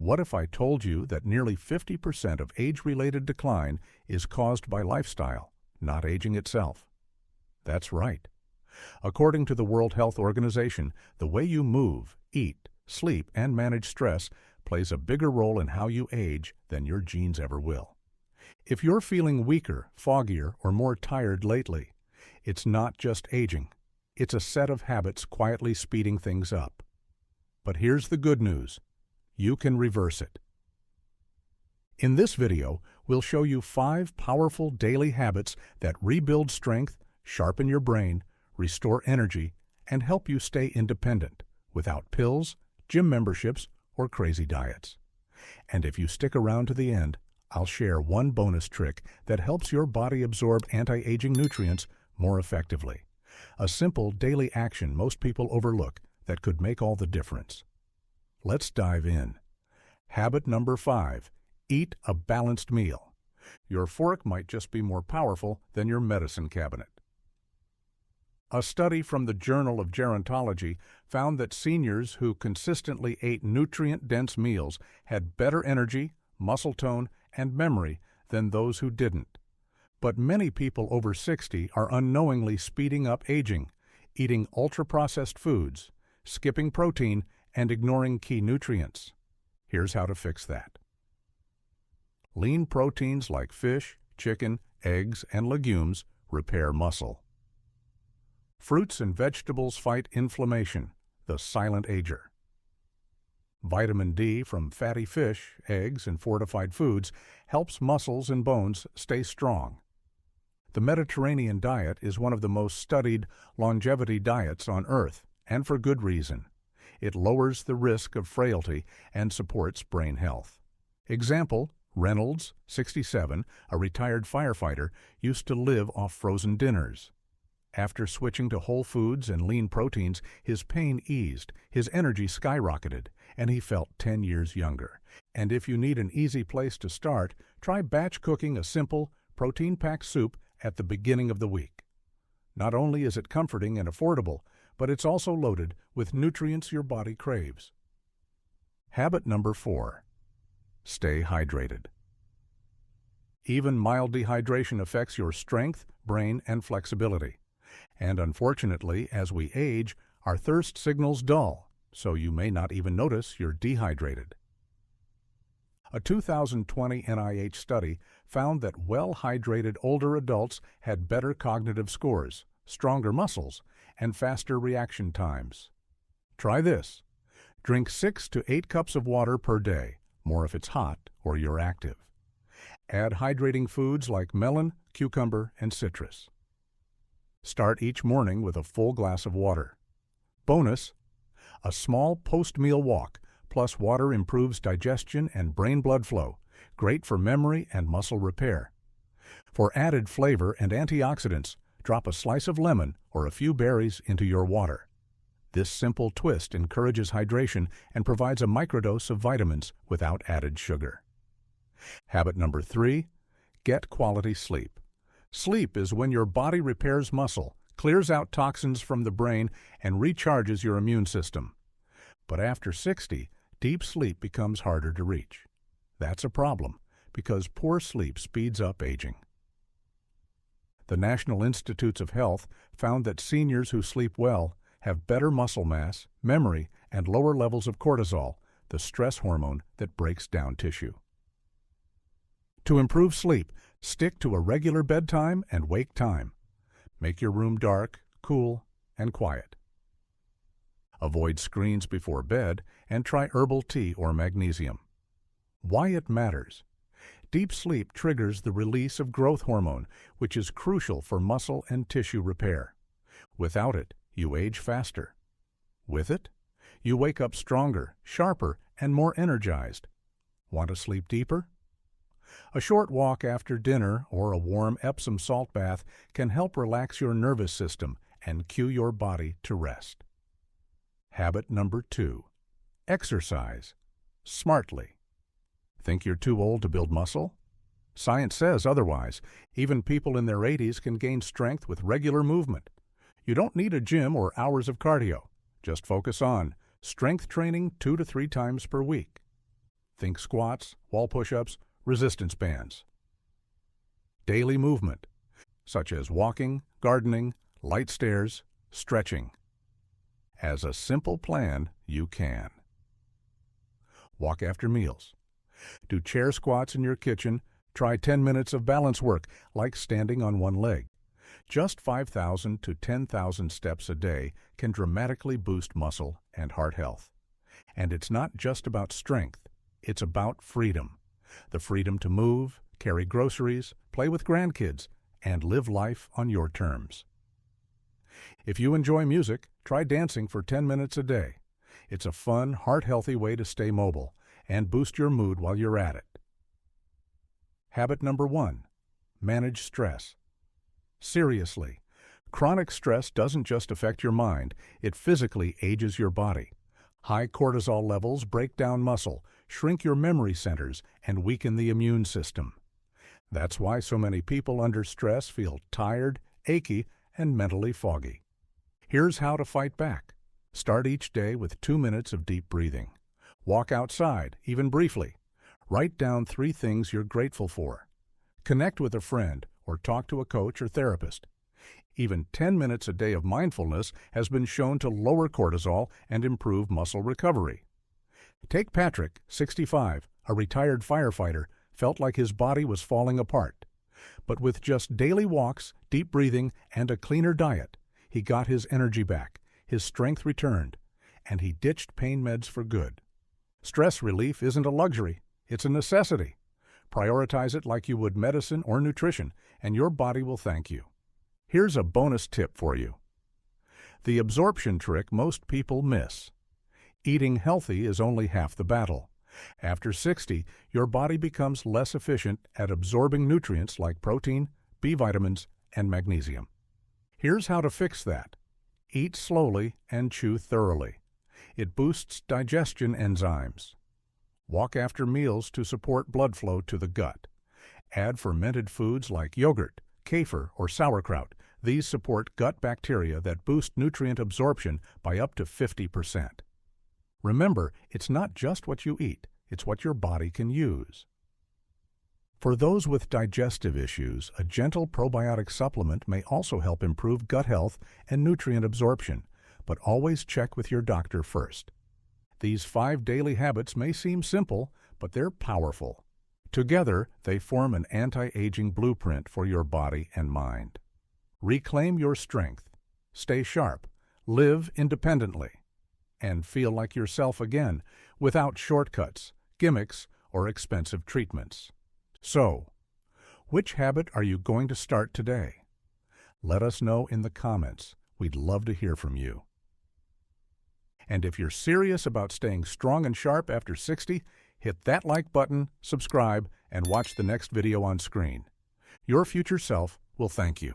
What if I told you that nearly 50% of age-related decline is caused by lifestyle, not aging itself? That's right. According to the World Health Organization, the way you move, eat, sleep, and manage stress plays a bigger role in how you age than your genes ever will. If you're feeling weaker, foggier, or more tired lately, it's not just aging. It's a set of habits quietly speeding things up. But here's the good news. You can reverse it. In this video, we'll show you 5 powerful daily habits that rebuild strength, sharpen your brain, restore energy, and help you stay independent without pills, gym memberships, or crazy diets. And if you stick around to the end, I'll share one bonus trick that helps your body absorb anti-aging nutrients more effectively. A simple daily action most people overlook that could make all the difference. Let's dive in. Habit number 5. Eat a balanced meal. Your fork might just be more powerful than your medicine cabinet. A study from the Journal of Gerontology found that seniors who consistently ate nutrient-dense meals had better energy, muscle tone, and memory than those who didn't. But many people over 60 are unknowingly speeding up aging, eating ultra-processed foods, skipping protein, and ignoring key nutrients. Here's how to fix that. Lean proteins like fish, chicken, eggs, and legumes repair muscle. Fruits and vegetables fight inflammation, the silent ager. Vitamin D from fatty fish, eggs, and fortified foods helps muscles and bones stay strong. The Mediterranean diet is one of the most studied longevity diets on Earth, and for good reason. It lowers the risk of frailty and supports brain health. Example, Reynolds, 67, a retired firefighter, used to live off frozen dinners. After switching to whole foods and lean proteins, his pain eased, his energy skyrocketed, and he felt 10 years younger. And if you need an easy place to start, try batch cooking a simple, protein-packed soup at the beginning of the week. Not only is it comforting and affordable, but it's also loaded with nutrients your body craves. Habit number 4. Stay hydrated. Even mild dehydration affects your strength, brain, and flexibility. And unfortunately, as we age, our thirst signals dull, so you may not even notice you're dehydrated. A 2020 NIH study found that well-hydrated older adults had better cognitive scores, stronger muscles, and faster reaction times. Try this. Drink 6 to 8 cups of water per day, more if it's hot or you're active. Add hydrating foods like melon, cucumber, and citrus. Start each morning with a full glass of water. Bonus, a small post-meal walk plus water improves digestion and brain blood flow, great for memory and muscle repair. For added flavor and antioxidants, drop a slice of lemon or a few berries into your water. This simple twist encourages hydration and provides a microdose of vitamins without added sugar. Habit number 3, get quality sleep. Sleep is when your body repairs muscle, clears out toxins from the brain, and recharges your immune system. But after 60, deep sleep becomes harder to reach. That's a problem, because poor sleep speeds up aging. The National Institutes of Health found that seniors who sleep well have better muscle mass, memory, and lower levels of cortisol, the stress hormone that breaks down tissue. To improve sleep, stick to a regular bedtime and wake time. Make your room dark, cool, and quiet. Avoid screens before bed and try herbal tea or magnesium. Why it matters. Deep sleep triggers the release of growth hormone, which is crucial for muscle and tissue repair. Without it, you age faster. With it, you wake up stronger, sharper, and more energized. Want to sleep deeper? A short walk after dinner or a warm Epsom salt bath can help relax your nervous system and cue your body to rest. Habit number 2. Exercise smartly. Think you're too old to build muscle? Science says otherwise. Even people in their 80s can gain strength with regular movement. You don't need a gym or hours of cardio. Just focus on strength training 2 to 3 times per week. Think squats, wall push-ups, resistance bands. Daily movement, such as walking, gardening, light stairs, stretching. As a simple plan, you can. Walk after meals. Do chair squats in your kitchen. Try 10 minutes of balance work, like standing on one leg. Just 5,000 to 10,000 steps a day can dramatically boost muscle and heart health. And it's not just about strength, it's about freedom. The freedom to move, carry groceries, play with grandkids, and live life on your terms. If you enjoy music, try dancing for 10 minutes a day. It's a fun, heart-healthy way to stay mobile and boost your mood while you're at it. Habit number 1, manage stress. Seriously, chronic stress doesn't just affect your mind, it physically ages your body. High cortisol levels break down muscle, shrink your memory centers, and weaken the immune system. That's why so many people under stress feel tired, achy, and mentally foggy. Here's how to fight back. Start each day with 2 minutes of deep breathing. Walk outside, even briefly. Write down 3 things you're grateful for. Connect with a friend or talk to a coach or therapist. Even 10 minutes a day of mindfulness has been shown to lower cortisol and improve muscle recovery. Take Patrick, 65, a retired firefighter, felt like his body was falling apart. But with just daily walks, deep breathing, and a cleaner diet, he got his energy back, his strength returned, and he ditched pain meds for good. Stress relief isn't a luxury, it's a necessity. Prioritize it like you would medicine or nutrition, and your body will thank you. Here's a bonus tip for you. The absorption trick most people miss. Eating healthy is only half the battle. After 60, your body becomes less efficient at absorbing nutrients like protein, B vitamins, and magnesium. Here's how to fix that. Eat slowly and chew thoroughly. It boosts digestion enzymes. Walk after meals to support blood flow to the gut. Add fermented foods like yogurt, kefir, or sauerkraut. These support gut bacteria that boost nutrient absorption by up to 50%. Remember, it's not just what you eat, it's what your body can use. For those with digestive issues, a gentle probiotic supplement may also help improve gut health and nutrient absorption, but always check with your doctor first. These 5 daily habits may seem simple, but they're powerful. Together, they form an anti-aging blueprint for your body and mind. Reclaim your strength, stay sharp, live independently, and feel like yourself again without shortcuts, gimmicks, or expensive treatments. So, which habit are you going to start today? Let us know in the comments. We'd love to hear from you. And if you're serious about staying strong and sharp after 60, hit that like button, subscribe, and watch the next video on screen. Your future self will thank you.